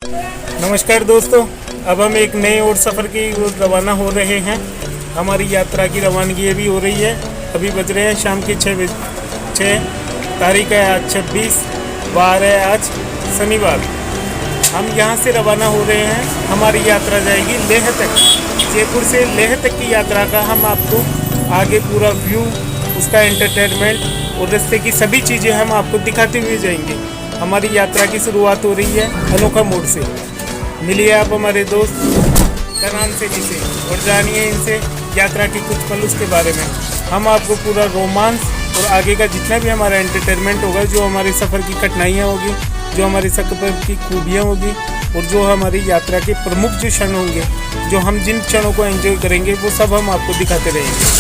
नमस्कार दोस्तों, अब हम एक नए और सफ़र की ओर रवाना हो रहे हैं। हमारी यात्रा की रवानगी अभी हो रही है। अभी बज रहे हैं शाम के 6। तारीख है आज 26, वार है आज शनिवार। हम यहाँ से रवाना हो रहे हैं। हमारी यात्रा जाएगी लेह तक। जयपुर से लेह तक की यात्रा का हम आपको आगे पूरा व्यू, उसका एंटरटेनमेंट और रास्ते की सभी चीज़ें हम आपको दिखाते हुए जाएंगे। हमारी यात्रा की शुरुआत हो रही है अनोखा मोड़ से। मिलिए आप हमारे दोस्त करनान सेठी से और जानिए इनसे यात्रा की कुछ पल उसके बारे में। हम आपको पूरा रोमांस और आगे का जितना भी हमारा एंटरटेनमेंट होगा, जो हमारे सफ़र की कठिनाइयाँ होगी, जो हमारी सफ़र की खूबियाँ होगी और जो हमारी यात्रा के प्रमुख जो क्षण होंगे, जो हम जिन क्षणों को एंजॉय करेंगे, वो सब हम आपको दिखाते रहेंगे।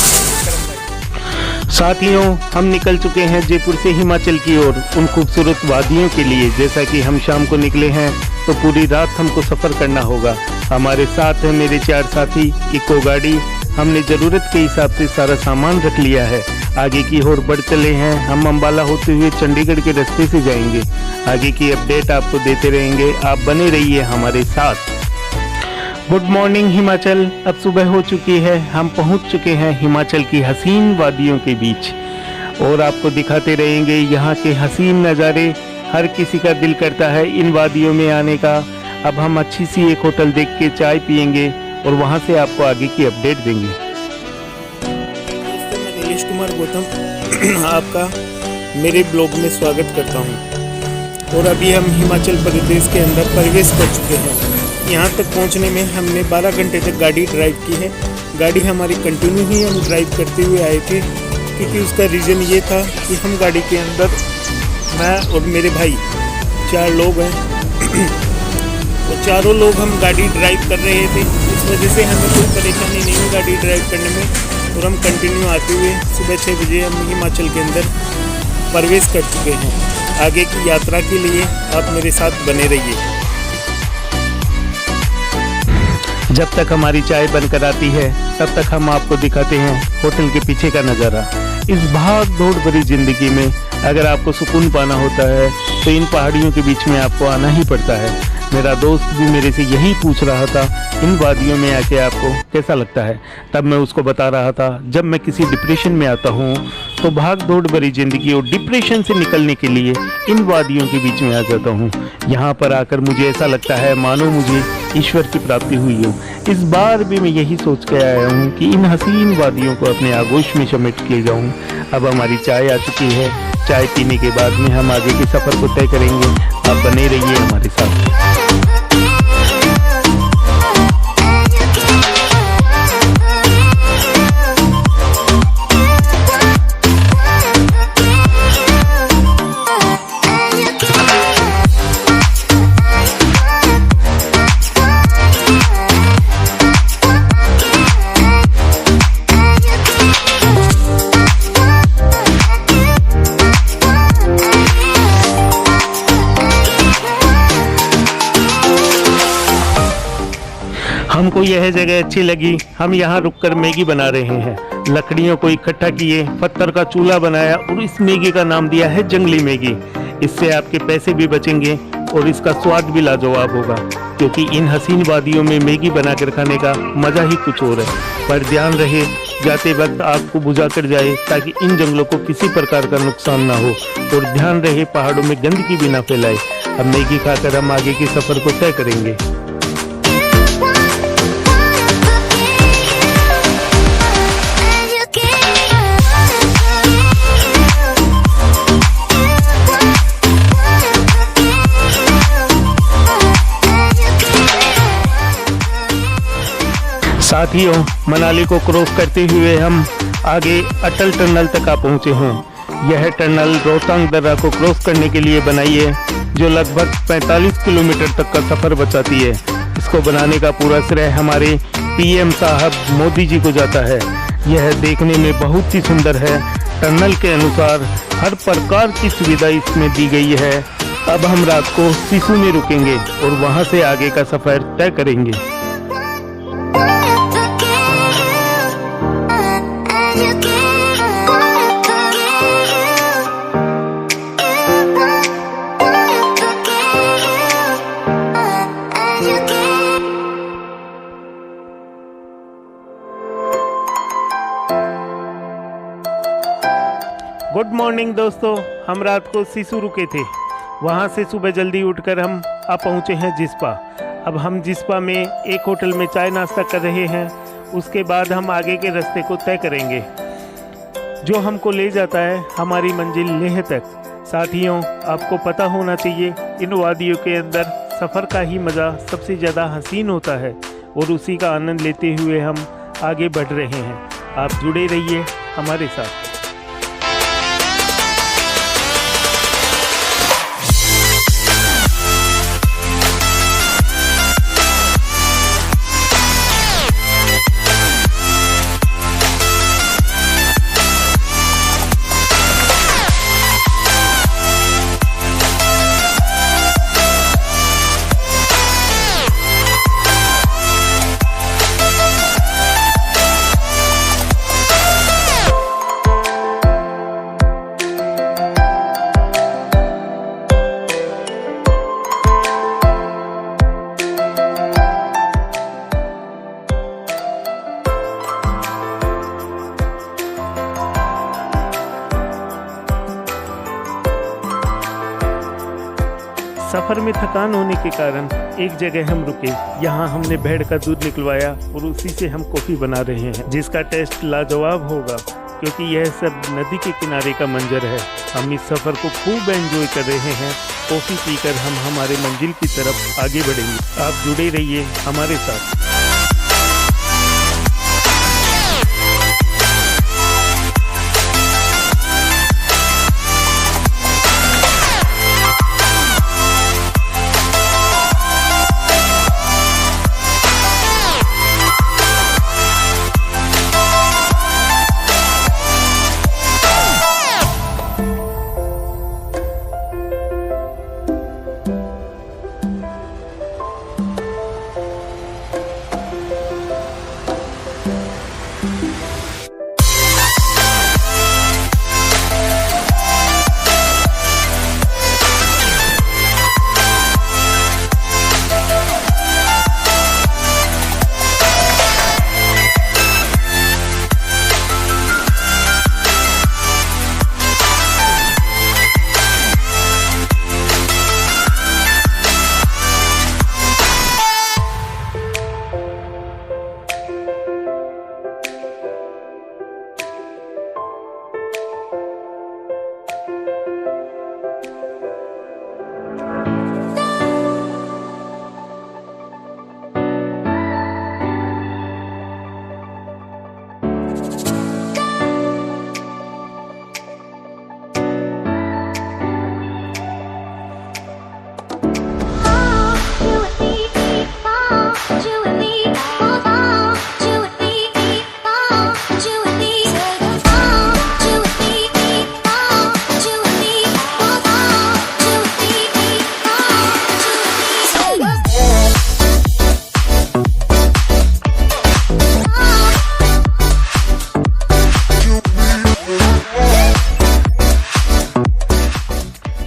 साथियों, हम निकल चुके हैं जयपुर से हिमाचल की ओर उन खूबसूरत वादियों के लिए। जैसा कि हम शाम को निकले हैं तो पूरी रात हमको सफ़र करना होगा। हमारे साथ हैं मेरे 4 साथी, इको गाड़ी। हमने ज़रूरत के हिसाब से सारा सामान रख लिया है। आगे की ओर बढ़ चले हैं। हम अम्बाला होते हुए चंडीगढ़ के रास्ते से जाएंगे। आगे की अपडेट आपको देते रहेंगे, आप बने रहिए हमारे साथ। Good morning Himachal. अब सुबह हो चुकी है। हम पहुंच चुके हैं हिमाचल की हसीन वादियों के बीच और आपको दिखाते रहेंगे यहाँ के हसीन नज़ारे। हर किसी का दिल करता है इन वादियों में आने का। अब हम अच्छी सी एक होटल देख के चाय पियेंगे और वहाँ से आपको आगे की अपडेट देंगे। दोस्तों, मैं नीलेश कुमार गौतम आपका मेरे ब्लॉग में स्वागत करता हूँ। और अभी हम हिमाचल प्रदेश के अंदर प्रवेश कर चुके हैं। यहाँ तक पहुँचने में हमने 12 घंटे तक गाड़ी ड्राइव की है। गाड़ी हमारी कंटिन्यू ही हम ड्राइव करते हुए आए थे, क्योंकि उसका रीज़न ये था कि हम गाड़ी के अंदर, मैं और मेरे भाई 4 लोग हैं और चारों लोग हम गाड़ी ड्राइव कर रहे थे। इस वजह से हमें कोई परेशानी नहीं हुई गाड़ी ड्राइव करने में। और हम कंटिन्यू आते हुए सुबह 6 बजे हम हिमाचल के अंदर प्रवेश कर चुके हैं। आगे की यात्रा के लिए आप मेरे साथ बने रहिए। जब तक हमारी चाय बनकर आती है तब तक हम आपको दिखाते हैं होटल के पीछे का नज़ारा। इस भाग दौड़ भरी ज़िंदगी में अगर आपको सुकून पाना होता है तो इन पहाड़ियों के बीच में आपको आना ही पड़ता है। मेरा दोस्त भी मेरे से यही पूछ रहा था, इन वादियों में आके आपको कैसा लगता है। तब मैं उसको बता रहा था, जब मैं किसी डिप्रेशन में आता हूँ तो भाग दौड़ भरी ज़िंदगी और डिप्रेशन से निकलने के लिए इन वादियों के बीच में आ जाता हूँ। यहाँ पर आकर मुझे ऐसा लगता है मानो मुझे ईश्वर की प्राप्ति हुई हो। इस बार भी मैं यही सोच के आया हूँ कि इन हसीन वादियों को अपने आगोश में समेट के जाऊँ। अब हमारी चाय आ चुकी है। चाय पीने के बाद में हम आगे के सफ़र को तय करेंगे। आप बने रहिए हमारे साथ। हमको यह जगह अच्छी लगी। हम यहाँ रुककर मैगी बना रहे हैं। लकड़ियों को इकट्ठा किए, पत्थर का चूल्हा बनाया और इस मैगी का नाम दिया है जंगली मैगी। इससे आपके पैसे भी बचेंगे और इसका स्वाद भी लाजवाब होगा, क्योंकि इन हसीन वादियों में मैगी बनाकर खाने का मज़ा ही कुछ और है। पर ध्यान रहे, जाते वक्त आग को बुझा कर जाए ताकि इन जंगलों को किसी प्रकार का नुकसान ना हो। और ध्यान रहे पहाड़ों में गंदगी भी ना फैलाए। अब मैगी खाकर हम आगे के सफ़र को तय करेंगे। साथियों, मनाली को क्रॉस करते हुए हम आगे अटल टनल तक आ पहुँचे हैं। यह टनल रोहतांग दर्रा को क्रॉस करने के लिए बनाई है, जो लगभग 45 किलोमीटर तक का सफ़र बचाती है। इसको बनाने का पूरा श्रेय हमारे पीएम साहब मोदी जी को जाता है। यह देखने में बहुत ही सुंदर है। टनल के अनुसार हर प्रकार की सुविधा इसमें दी गई है। अब हम रात को सिसु में रुकेंगे और वहाँ से आगे का सफ़र तय करेंगे। गुड मॉर्निंग दोस्तों, हम रात को सिसु रुके थे। वहाँ से सुबह जल्दी उठकर हम अब पहुँचे हैं जिस्पा। अब हम जिस्पा में एक होटल में चाय नाश्ता कर रहे हैं। उसके बाद हम आगे के रास्ते को तय करेंगे जो हमको ले जाता है हमारी मंजिल लेह तक। साथियों, आपको पता होना चाहिए इन वादियों के अंदर सफ़र का ही मज़ा सबसे ज़्यादा हसीन होता है और उसी का आनंद लेते हुए हम आगे बढ़ रहे हैं। आप जुड़े रहिए हमारे साथ। सफ़र में थकान होने के कारण एक जगह हम रुके। यहाँ हमने भेड़ का दूध निकलवाया और उसी से हम कॉफ़ी बना रहे हैं, जिसका टेस्ट लाजवाब होगा क्योंकि यह सब नदी के किनारे का मंजर है। हम इस सफ़र को खूब एंजॉय कर रहे हैं। कॉफ़ी पीकर हम हमारे मंजिल की तरफ आगे बढ़ेंगे। आप जुड़े रहिए हमारे साथ।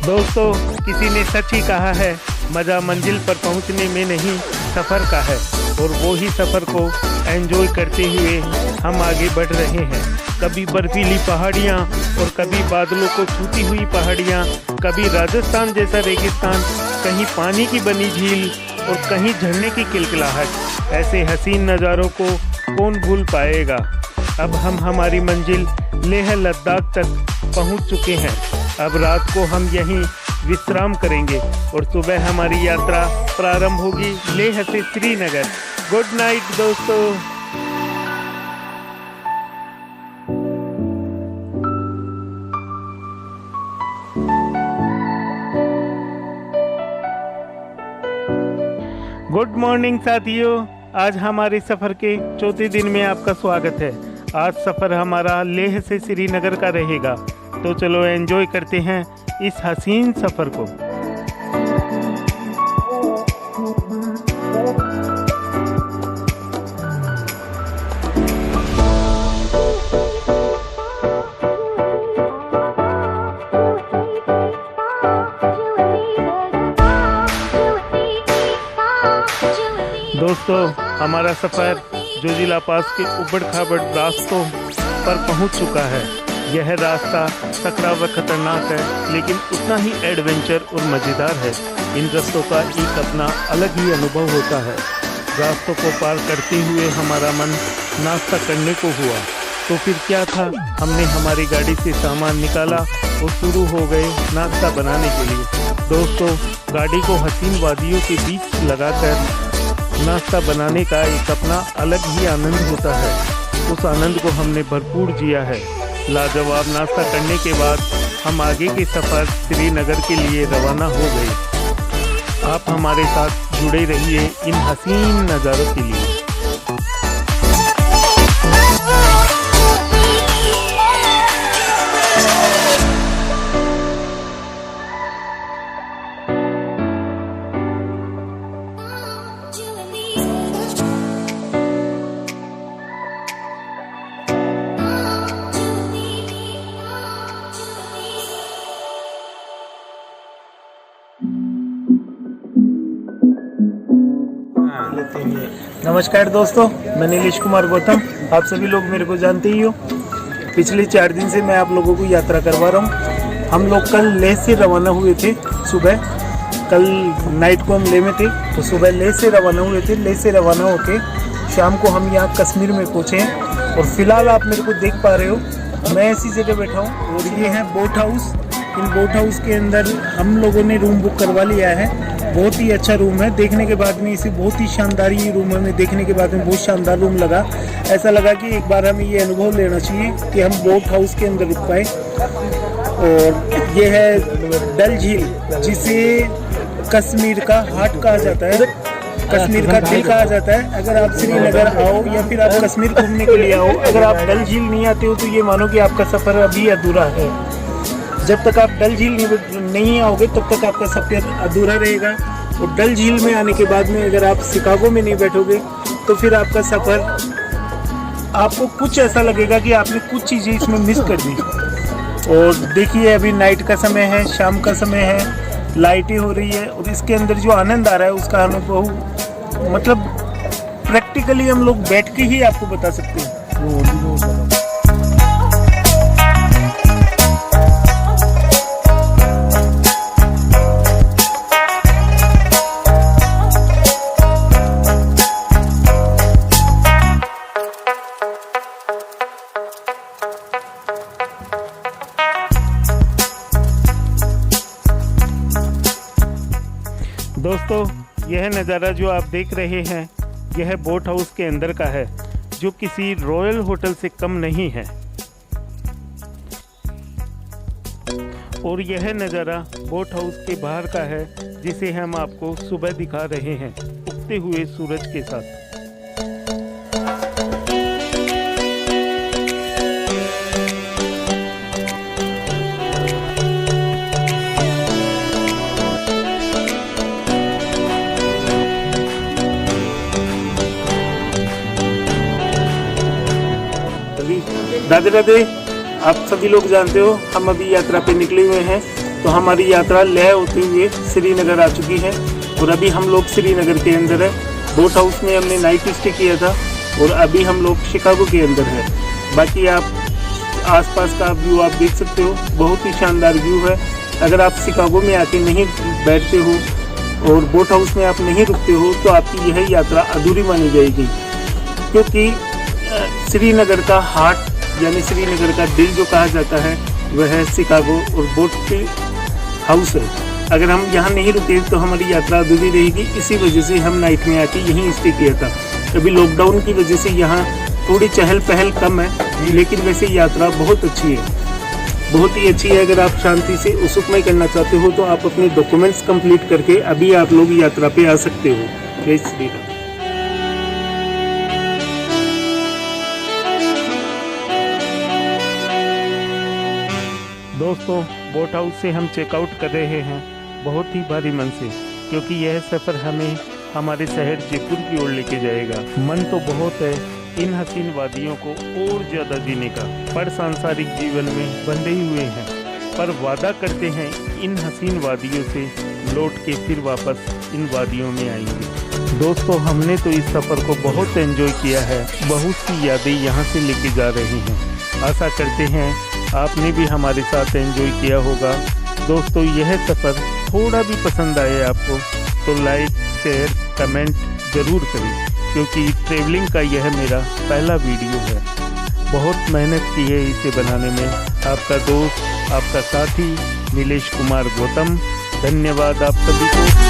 दोस्तों, किसी ने सच ही कहा है, मज़ा मंजिल पर पहुंचने में नहीं सफ़र का है। और वो ही सफ़र को एंजॉय करते हुए हम आगे बढ़ रहे हैं। कभी बर्फीली पहाड़ियाँ और कभी बादलों को छूती हुई पहाड़ियाँ, कभी राजस्थान जैसा रेगिस्तान, कहीं पानी की बनी झील और कहीं झरने की किलकिलाहट। ऐसे हसीन नज़ारों को कौन भूल पाएगा। अब हम हमारी मंजिल लेह लद्दाख तक पहुंच चुके हैं। अब रात को हम यहीं विश्राम करेंगे और सुबह हमारी यात्रा प्रारंभ होगी लेह से श्रीनगर। गुड नाइट दोस्तों। गुड मॉर्निंग साथियों, आज हमारे सफ़र के चौथे दिन में आपका स्वागत है। आज सफ़र हमारा लेह से श्रीनगर का रहेगा, तो चलो एंजॉय करते हैं इस हसीन सफ़र को। दोस्तों, हमारा सफ़र जोजिला पास के उबड़ खाबड़ रास्तों पर पहुंच चुका है। यह रास्ता सकरा व खतरनाक है, लेकिन उतना ही एडवेंचर और मज़ेदार है। इन रास्तों का एक अपना अलग ही अनुभव होता है। रास्तों को पार करते हुए हमारा मन नाश्ता करने को हुआ, तो फिर क्या था, हमने हमारी गाड़ी से सामान निकाला और शुरू हो गए नाश्ता बनाने के लिए। दोस्तों, गाड़ी को हसीन वादियों के बीच लगाकर नाश्ता बनाने का एक अपना अलग ही आनंद होता है। उस आनंद को हमने भरपूर जिया है। लाजवाब नाश्ता करने के बाद हम आगे के सफ़र श्रीनगर के लिए रवाना हो गए। आप हमारे साथ जुड़े रहिए इन हसीन नज़ारों के लिए। नमस्कार दोस्तों, मैं नीलेश कुमार गौतम। आप सभी लोग मेरे को जानते ही हो। पिछले 4 दिन से मैं आप लोगों को यात्रा करवा रहा हूँ। हम लोग कल लेह से रवाना हुए थे। सुबह कल नाइट को हम लेह में थे, तो सुबह लेह से रवाना हुए थे। लेह से रवाना होके शाम को हम यहाँ कश्मीर में पहुँचे हैं। और फिलहाल आप मेरे को देख पा रहे हो, मैं ऐसी जगह बैठा हूँ और ये है बोट हाउस। इन बोट हाउस के अंदर हम लोगों ने रूम बुक करवा लिया है। बहुत ही अच्छा रूम है। देखने के बाद में इसे बहुत ही शानदार ही रूम हमें देखने के बाद में बहुत शानदार रूम लगा। ऐसा लगा कि एक बार हमें ये अनुभव लेना चाहिए कि हम बोट हाउस के अंदर रुक पाए। और ये है डल झील, जिसे कश्मीर का हार्ट कहा जाता है, कश्मीर का दिल कहा जाता है। अगर आप श्रीनगर आओ या फिर आप कश्मीर घूमने के लिए आओ, अगर आप डल झील नहीं आते हो तो ये मानो कि आपका सफ़र अभी अधूरा है। जब तक आप डल झील नहीं आओगे तब तक आपका सफ़र अधूरा रहेगा। और डल झील में आने के बाद में अगर आप शिकागो में नहीं बैठोगे तो फिर आपका सफ़र, आपको कुछ ऐसा लगेगा कि आपने कुछ चीज़ें इसमें मिस कर दी। और देखिए, अभी नाइट का समय है, शाम का समय है, लाइटें हो रही है और इसके अंदर जो आनंद आ रहा है उसका अनुभव मतलब प्रैक्टिकली हम लोग बैठ के ही आपको बता सकते हैं। दोस्तों, यह नज़ारा जो आप देख रहे हैं, यह बोट हाउस के अंदर का है, जो किसी रॉयल होटल से कम नहीं है। और यह नज़ारा बोट हाउस के बाहर का है, जिसे हम आपको सुबह दिखा रहे हैं उगते हुए सूरज के साथ। राधे राधे। आप सभी लोग जानते हो हम अभी यात्रा पे निकले हुए हैं। तो हमारी यात्रा लेह होते हुए श्रीनगर आ चुकी है और अभी हम लोग श्रीनगर के अंदर है। बोट हाउस में हमने नाइट स्टे किया था और अभी हम लोग शिकागो के अंदर है। बाकी आप आसपास का व्यू आप देख सकते हो, बहुत ही शानदार व्यू है। अगर आप शिकागो में आके नहीं बैठते हो और बोट हाउस में आप नहीं रुकते हो तो आपकी यह यात्रा अधूरी मानी जाएगी, क्योंकि श्रीनगर का हार्ट यानी श्रीनगर का दिल जो कहा जाता है वह है शिकागो और बोट हाउस है। अगर हम यहाँ नहीं रुके तो हमारी यात्रा अधूरी रहेगी। इसी वजह से हम नाइट में आके यहीं स्टे किया था। अभी लॉकडाउन की वजह से यहाँ थोड़ी चहल पहल कम है, लेकिन वैसे यात्रा बहुत अच्छी है, बहुत ही अच्छी है। अगर आप शांति से सुखमय करना चाहते हो तो आप अपने डॉक्यूमेंट्स कंप्लीट करके अभी आप लोग यात्रा पे आ सकते हो। जय श्री राम। दोस्तों, बोट हाउस से हम चेकआउट कर रहे हैं बहुत ही भारी मन से, क्योंकि यह सफ़र हमें हमारे शहर जयपुर की ओर लेके जाएगा। मन तो बहुत है इन हसीन वादियों को और ज़्यादा जीने का, पर सांसारिक जीवन में बंधे हुए हैं, पर वादा करते हैं इन हसीन वादियों से लौट के फिर वापस इन वादियों में आएंगे। दोस्तों हमने तो इस सफ़र को बहुत एंजॉय किया है, बहुत सी यादें यहाँ से लेके जा रही हैं। आशा करते हैं आपने भी हमारे साथ एंजॉय किया होगा। दोस्तों यह सफ़र थोड़ा भी पसंद आए आपको तो लाइक शेयर कमेंट ज़रूर करें, क्योंकि ट्रैवलिंग का यह मेरा पहला वीडियो है। बहुत मेहनत की है इसे बनाने में। आपका दोस्त आपका साथी नीलेश कुमार गौतम। धन्यवाद आप सभी को।